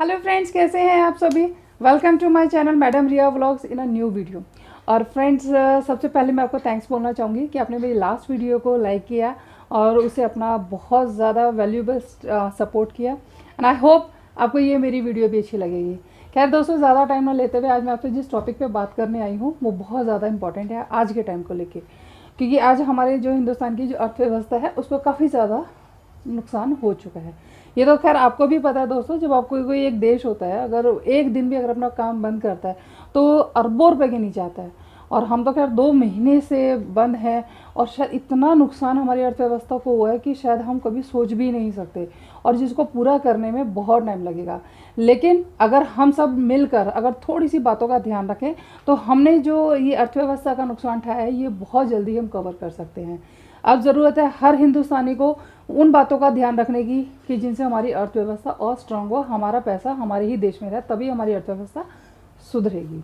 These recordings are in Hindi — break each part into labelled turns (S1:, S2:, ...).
S1: हेलो फ्रेंड्स, कैसे हैं आप सभी। Welcome to my channel madam Riya vlogs in a new video. और फ्रेंड्स, सबसे पहले मैं आपको थैंक्स बोलना चाहूँगी कि आपने मेरी लास्ट वीडियो को लाइक किया और उसे अपना बहुत ज़्यादा वैल्यूबल सपोर्ट किया। एंड आई होप आपको ये मेरी वीडियो भी अच्छी लगेगी। खैर दोस्तों, ज़्यादा टाइम ना लेते हुए आज मैं आपसे जिस टॉपिक पे बात करने आई हूँ वो बहुत ज़्यादा इंपॉर्टेंट है आज के टाइम को लेके, क्योंकि आज हमारे जो हिंदुस्तान की जो अर्थव्यवस्था है उसको काफ़ी ज़्यादा नुकसान हो चुका है। ये तो खैर आपको भी पता है दोस्तों, जब आपको कोई एक देश होता है, अगर एक दिन भी अगर अपना काम बंद करता है तो अरबों रुपए के नीचे आता है। और हम तो खैर 2 महीने से बंद हैं और शायद इतना नुकसान हमारी अर्थव्यवस्था को हुआ है कि शायद हम कभी सोच भी नहीं सकते, और जिसको पूरा करने में बहुत टाइम लगेगा। लेकिन अगर हम सब मिलकर अगर थोड़ी सी बातों का ध्यान रखें तो हमने जो ये अर्थव्यवस्था का नुकसान उठाया है ये बहुत जल्दी हम कवर कर सकते हैं। अब ज़रूरत है हर हिंदुस्तानी को उन बातों का ध्यान रखने की कि जिनसे हमारी अर्थव्यवस्था और स्ट्रांग हो, हमारा पैसा हमारे ही देश में रहे, तभी हमारी अर्थव्यवस्था सुधरेगी।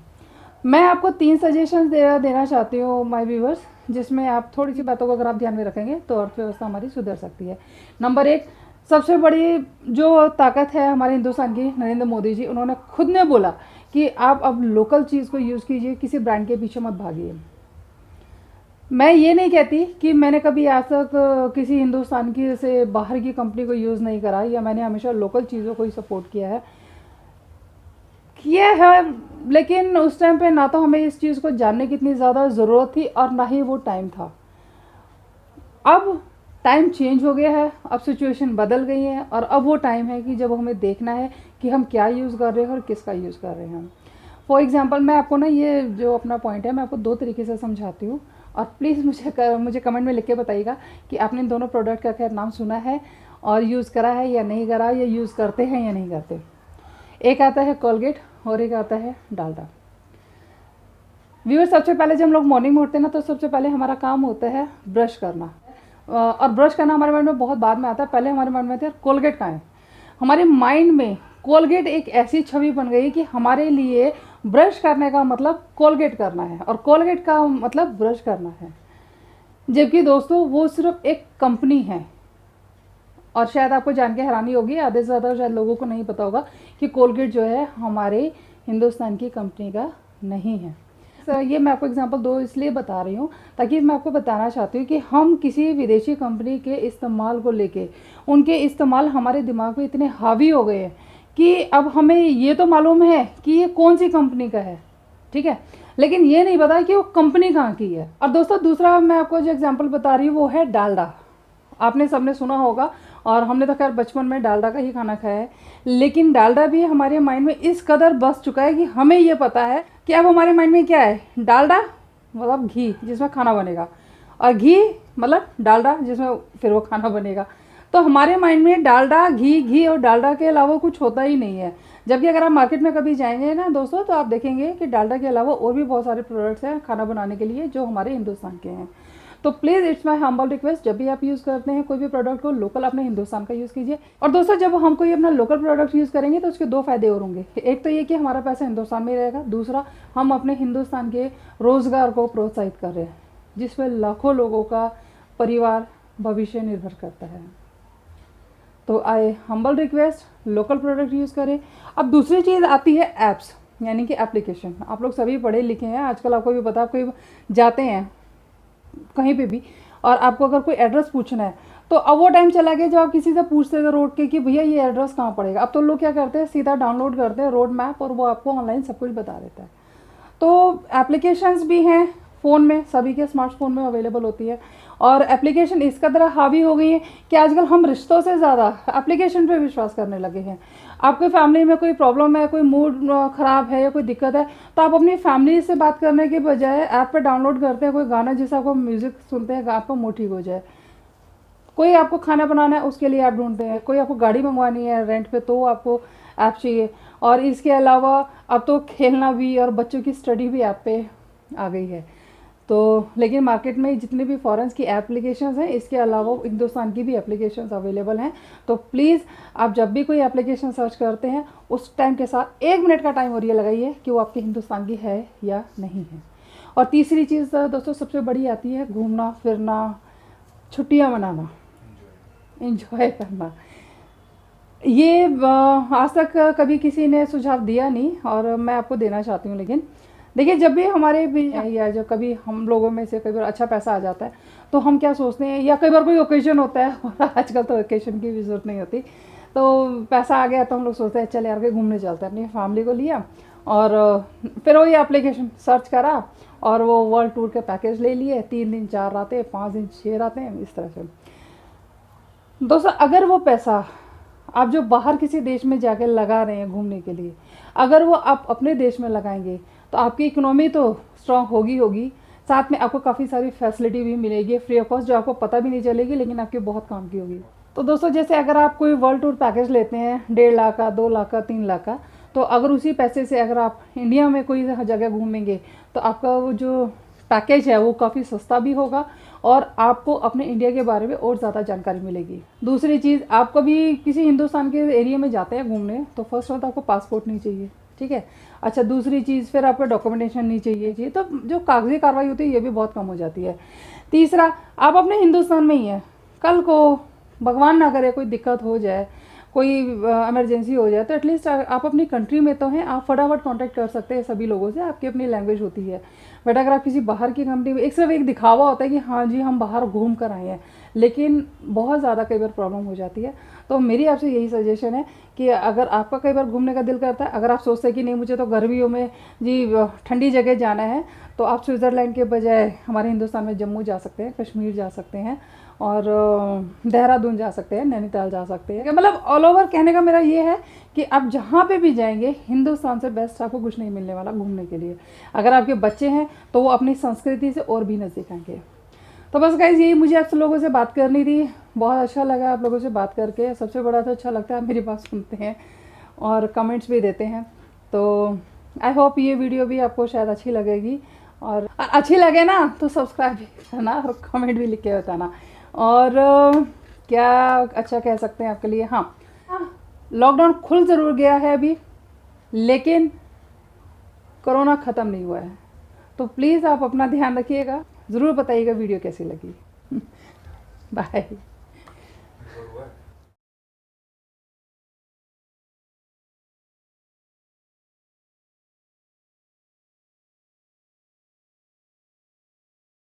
S1: मैं आपको 3 सजेशन देना चाहती हूँ माय व्यूवर्स, जिसमें आप थोड़ी सी बातों को अगर आप ध्यान में रखेंगे तो अर्थव्यवस्था हमारी सुधर सकती है। नंबर 1, सबसे बड़ी जो ताकत है हमारे हिंदुस्तान की, नरेंद्र मोदी जी, उन्होंने खुद ने बोला कि आप अब लोकल चीज़ को यूज़ कीजिए, किसी ब्रांड के पीछे मत भागिए। मैं ये नहीं कहती कि मैंने कभी आज तक किसी हिंदुस्तान की से बाहर की कंपनी को यूज़ नहीं करा, या मैंने हमेशा लोकल चीज़ों को ही सपोर्ट किया है। लेकिन उस टाइम पे ना तो हमें इस चीज़ को जानने की इतनी ज़्यादा ज़रूरत थी और ना ही वो टाइम था। अब टाइम चेंज हो गया है, अब सिचुएशन बदल गई है और अब वो टाइम है कि जब हमें देखना है कि हम क्या यूज़ कर रहे हैं और किसका यूज़ कर रहे हैं। फॉर एग्जांपल, मैं आपको ना ये जो अपना पॉइंट है मैं आपको 2 तरीके से समझाती हूँ, और प्लीज़ मुझे कमेंट में लिख के बताइएगा कि आपने इन दोनों प्रोडक्ट का खैर नाम सुना है और यूज़ करा है या नहीं करा, या यूज़ करते हैं या नहीं करते। एक आता है कोलगेट और एक आता है डालडा। व्यूअर, सबसे पहले जब हम लोग मॉर्निंग में उठते हैं ना तो सबसे पहले हमारा काम होता है ब्रश करना, और ब्रश करना हमारे माइंड में बहुत बाद में आता है। पहले हमारे माइंड में आता है कोलगेट कहाँ है। हमारे माइंड में कोलगेट एक ऐसी छवि बन गई कि हमारे लिए ब्रश करने का मतलब कोलगेट करना है और कोलगेट का मतलब ब्रश करना है। जबकि दोस्तों वो सिर्फ एक कंपनी है, और शायद आपको जान के हैरानी होगी, आधे से ज़्यादा शायद लोगों को नहीं पता होगा कि कोलगेट जो है हमारे हिंदुस्तान की कंपनी का नहीं है। ये मैं आपको एग्जांपल 2 इसलिए बता रही हूँ ताकि मैं आपको बताना चाहती हूँ कि हम किसी विदेशी कंपनी के इस्तेमाल को लेके, उनके इस्तेमाल हमारे दिमाग में इतने हावी हो गए हैं कि अब हमें ये तो मालूम है कि ये कौन सी कंपनी का है, ठीक है, लेकिन ये नहीं पता कि वो कंपनी कहाँ की है। और दोस्तों, दूसरा मैं आपको जो एग्जांपल बता रही हूँ वो है डालडा। आपने सबने सुना होगा, और हमने तो खैर बचपन में डालडा का ही खाना खाया है, लेकिन डालडा भी हमारे माइंड में इस कदर बस चुका है कि हमें ये पता है कि अब हमारे माइंड में क्या है, डालडा मतलब घी जिसमें खाना बनेगा, और घी मतलब डालडा जिसमें फिर वो खाना बनेगा। तो हमारे माइंड में डालडा, घी और डालडा के अलावा कुछ होता ही नहीं है। जबकि अगर आप मार्केट में कभी जाएंगे ना दोस्तों तो आप देखेंगे कि डालडा के अलावा और भी बहुत सारे प्रोडक्ट्स हैं खाना बनाने के लिए जो हमारे हिंदुस्तान के हैं। तो please it's my humble request, जब भी आप यूज़ करते हैं कोई भी प्रोडक्ट को, लोकल अपने हिंदुस्तान का यूज़ कीजिए। और दोस्तों, जब हम कोई अपना लोकल प्रोडक्ट यूज़ करेंगे तो उसके 2 फ़ायदे और होंगे। एक तो ये कि हमारा पैसा हिंदुस्तान में रहेगा, दूसरा हम अपने हिंदुस्तान के रोज़गार को प्रोत्साहित कर रहे हैं, जिस पर लाखों लोगों का परिवार भविष्य निर्भर करता है। तो I humble request, local product use करें। अब दूसरी चीज़ आती है ऐप्स, यानी कि एप्लीकेशन। आप लोग सभी पढ़े लिखे हैं, आजकल आपको भी पता, आप कोई जाते हैं कहीं पे भी और आपको अगर कोई एड्रेस पूछना है तो अब वो टाइम चला गया जब आप किसी से पूछते थे रोड के कि भैया ये एड्रेस कहाँ पड़ेगा। अब तो लोग क्या करते हैं, सीधा डाउनलोड करते हैं रोड मैप और वो आपको ऑनलाइन सब कुछ बता देता है। तो एप्लीकेशंस भी हैं फ़ोन में, सभी के स्मार्टफोन में अवेलेबल होती है, और एप्लीकेशन इस कदर हावी हो गई है कि आजकल हम रिश्तों से ज़्यादा एप्लीकेशन पे विश्वास करने लगे हैं। आपके फैमिली में कोई प्रॉब्लम है, कोई मूड ख़राब है या कोई दिक्कत है, तो आप अपनी फैमिली से बात करने के बजाय ऐप पे डाउनलोड करते हैं कोई गाना जिससे आपको म्यूज़िक सुनते हैं आपका मूड ठीक हो जाए। कोई आपको खाना बनाना है उसके लिए ऐप ढूंढते हैं, कोई आपको गाड़ी मंगवानी है रेंट पे तो आपको ऐप चाहिए, और इसके अलावा अब तो खेलना भी और बच्चों की स्टडी भी ऐप पे आ गई है। तो लेकिन मार्केट में जितने भी फॉरेन्स की एप्लीकेशंस हैं, इसके अलावा हिंदुस्तान की भी एप्लीकेशंस अवेलेबल हैं। तो प्लीज़ आप जब भी कोई एप्लीकेशन सर्च करते हैं उस टाइम के साथ 1 मिनट का टाइम और ये लगाइए कि वो आपके हिंदुस्तान की है या नहीं है। और तीसरी चीज़ दोस्तों सबसे बड़ी आती है घूमना फिरना, छुट्टियाँ मनाना, एंजॉय करना। ये आज तक कभी किसी ने सुझाव दिया नहीं और मैं आपको देना चाहती हूँ। लेकिन देखिए, जब भी हमारे भी या जो कभी हम लोगों में से कई बार अच्छा पैसा आ जाता है तो हम क्या सोचते हैं, या कई बार कोई ओकेजन होता है और आजकल तो ओकेजन की भी ज़रूरत नहीं होती, तो पैसा आ गया तो हम लोग सोचते हैं चल यार के घूमने चलते हैं, अपनी फैमिली को लिया और फिर वही एप्लीकेशन सर्च करा और वो वर्ल्ड टूर के पैकेज ले लिए, 3 दिन 4 रातें, 5 दिन 6 रातें, इस तरह से। दोस्तों, अगर वो पैसा आप जो बाहर किसी देश में जाकर लगा रहे हैं घूमने के लिए, अगर वो आप अपने देश में लगाएंगे तो आपकी इकोनॉमी तो स्ट्रांग होगी, साथ में आपको काफ़ी सारी फैसिलिटी भी मिलेगी फ्री ऑफ कॉस्ट, जो आपको पता भी नहीं चलेगी लेकिन आपके बहुत काम की होगी। तो दोस्तों, जैसे अगर आप कोई वर्ल्ड टूर पैकेज लेते हैं 1.5 लाख का, 2 लाख का, 3 लाख का, तो अगर उसी पैसे से अगर आप इंडिया में कोई जगह घूमेंगे तो आपका वो जो पैकेज है वो काफ़ी सस्ता भी होगा और आपको अपने इंडिया के बारे में और ज़्यादा जानकारी मिलेगी। दूसरी चीज़, आप कभी किसी हिंदुस्तान के एरिया में जाते हैं घूमने तो फर्स्ट ऑफ तो आपको पासपोर्ट नहीं चाहिए, ठीक है। अच्छा, दूसरी चीज़, फिर आपको डॉक्यूमेंटेशन नहीं चाहिए, तो जो कागजी कार्रवाई होती है ये भी बहुत कम हो जाती है। तीसरा, आप अपने हिंदुस्तान में ही हैं, कल को भगवान ना करे कोई दिक्कत हो जाए, कोई इमरजेंसी हो जाए, तो एटलीस्ट आप अपनी कंट्री में तो हैं, आप फटाफट कांटेक्ट कर सकते हैं सभी लोगों से, आपकी अपनी लैंग्वेज होती है। बट अगर आप किसी बाहर की कंट्री में, एक सिर्फ एक दिखावा होता है कि हाँ जी हम बाहर घूम कर आए हैं, लेकिन बहुत ज़्यादा कई बार प्रॉब्लम हो जाती है। तो मेरी आपसे यही सजेशन है कि अगर आपका कई बार घूमने का दिल करता है, अगर आप सोचते हैं कि नहीं मुझे तो गर्मियों में जी ठंडी जगह जाना है, तो आप स्विट्ज़रलैंड के बजाय हमारे हिंदुस्तान में जम्मू जा सकते हैं, कश्मीर जा सकते हैं और देहरादून जा सकते हैं, नैनीताल जा सकते हैं। मतलब ऑल ओवर कहने का मेरा ये है कि आप जहाँ पे भी जाएंगे हिंदुस्तान से बेस्ट आपको कुछ नहीं मिलने वाला घूमने के लिए। अगर आपके बच्चे हैं तो वो अपनी संस्कृति से और भी नज़दीक आएंगे। तो बस गाइज़, यही मुझे आप लोगों से बात करनी थी। बहुत अच्छा लगा आप लोगों से बात करके। सबसे बड़ा तो अच्छा लगता है आप मेरी बात सुनते हैं और कमेंट्स भी देते हैं। तो आई होप ये वीडियो भी आपको शायद अच्छी लगेगी, और अच्छी लगे ना तो सब्सक्राइब भी करना और कमेंट भी लिख के बताना। और क्या अच्छा कह सकते हैं आपके लिए, हाँ, लॉकडाउन खुल ज़रूर गया है अभी, लेकिन कोरोना ख़त्म नहीं हुआ है। तो प्लीज़ आप अपना ध्यान रखिएगा, ज़रूर बताइएगा वीडियो कैसी लगी। बाय।